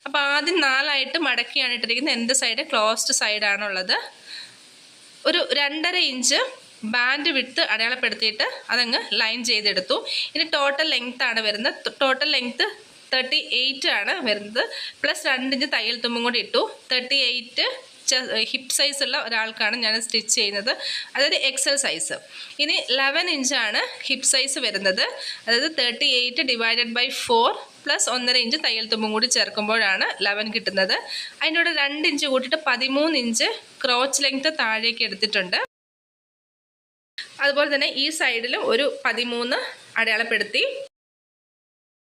അപ്പോൾ ആദ്യം 4ആയിട്ട് മടക്കിയാണ് ഇട്ടിരിക്കുന്നത്. എൻ്റെ സൈഡ് ക്ലോസ്ഡ് സൈഡാണുള്ളത്. ഒരു 2.5 ഇഞ്ച് ബാൻഡ് വിട്ട് അടയാളപ്പെടുത്തിയിട്ട് അതങ്ങ് ലൈൻ ചെയ്തെടുത്തു. ഇനി ടോട്ടൽ ലെങ്ത് ആണ് വരുന്നത്. ടോട്ടൽ ലെങ്ത് 38 ആണ് വരുന്നത്. പ്ലസ് 2 ഇഞ്ച് തയ്യൽ തുമ്പും കൂടി ഇട്ടു. 38 ഹിപ്പ് സൈസ് ഉള്ള ഒരാൾക്കാണ് ഞാൻ സ്റ്റിച്ച് ചെയ്യുന്നത്, അതായത് എക്സൽ സൈസ്. ഇനി 11 ഇഞ്ചാണ് ഹിപ്പ് സൈസ് വരുന്നത്, അതായത് 38 ഡിവൈഡഡ് ബൈ 4 പ്ലസ് 1.5 ഇഞ്ച് തയ്യൽ തുമ്പും കൂടി ചേർക്കുമ്പോഴാണ് 11 കിട്ടുന്നത്. അതിൻ്റെ കൂടെ 2 ഇഞ്ച് കൂട്ടിയിട്ട് 13 ഇഞ്ച് ക്രോച്ച് ലെങ്ത് താഴേക്ക് എടുത്തിട്ടുണ്ട്. അതുപോലെ തന്നെ ഈ സൈഡിലും ഒരു 13 അടയാളപ്പെടുത്തി.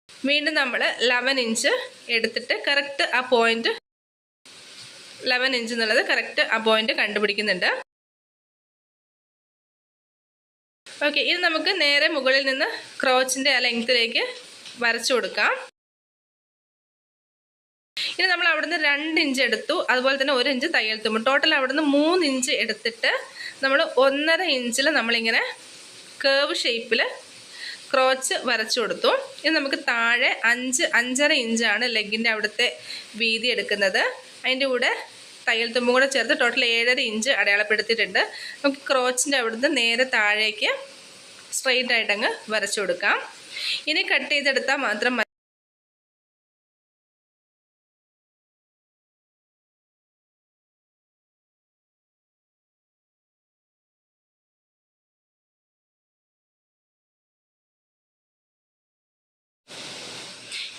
വീണ്ടും നമ്മൾ 11 ഇഞ്ച് എടുത്തിട്ട് കറക്റ്റ് ആ പോയിന്റ് 11 ഇഞ്ച് എന്നുള്ളത് കറക്റ്റ് ആ പോയിന്റ് കണ്ടുപിടിക്കുന്നുണ്ട്. ഓക്കെ, ഇത് നമുക്ക് നേരെ മുകളിൽ നിന്ന് ക്രോച്ചിൻ്റെ ആ ലെങ്ത്തിലേക്ക് വരച്ചു കൊടുക്കാം. ഇനി നമ്മൾ അവിടുന്ന് 2 ഇഞ്ച് എടുത്തു, അതുപോലെ തന്നെ 1 ഇഞ്ച് തയ്യൽ തുമ്പ്. ടോട്ടൽ അവിടുന്ന് 3 ഇഞ്ച് എടുത്തിട്ട് നമ്മൾ 1.5 ഇഞ്ചിൽ നമ്മളിങ്ങനെ കേവ് ഷേപ്പിൽ ക്രോച്ച് വരച്ചു കൊടുത്തു. ഇത് നമുക്ക് താഴെ 5.5 ഇഞ്ചാണ് ലെഗിൻ്റെ അവിടുത്തെ വീതി എടുക്കുന്നത്. അതിൻ്റെ കൂടെ തയ്യൽ തുമ്പും കൂടെ ചേർത്ത് ടോട്ടൽ 7.5 ഇഞ്ച് അടയാളപ്പെടുത്തിയിട്ടുണ്ട്. നമുക്ക് ക്രോച്ചിൻ്റെ അവിടുന്ന് നേരെ താഴേക്ക് സ്ട്രെയിറ്റ് ആയിട്ടങ്ങ് വരച്ചു കൊടുക്കാം. ഇനി കട്ട് ചെയ്തെടുത്താൽ മാത്രം മതി.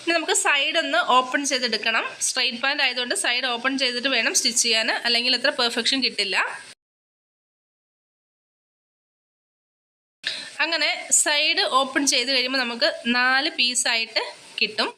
ഇനി നമുക്ക് സൈഡ് ഒന്ന് ഓപ്പൺ ചെയ്തെടുക്കണം. സ്ട്രെയിറ്റ് പാൻറ് ആയതുകൊണ്ട് സൈഡ് ഓപ്പൺ ചെയ്തിട്ട് വേണം സ്റ്റിച്ച് ചെയ്യാൻ, അല്ലെങ്കിൽ അത്ര പെർഫെക്ഷൻ കിട്ടില്ല. അങ്ങനെ സൈഡ് ഓപ്പൺ ചെയ്ത് കഴിയുമ്പോൾ നമുക്ക് 4 പീസായിട്ട് കിട്ടും.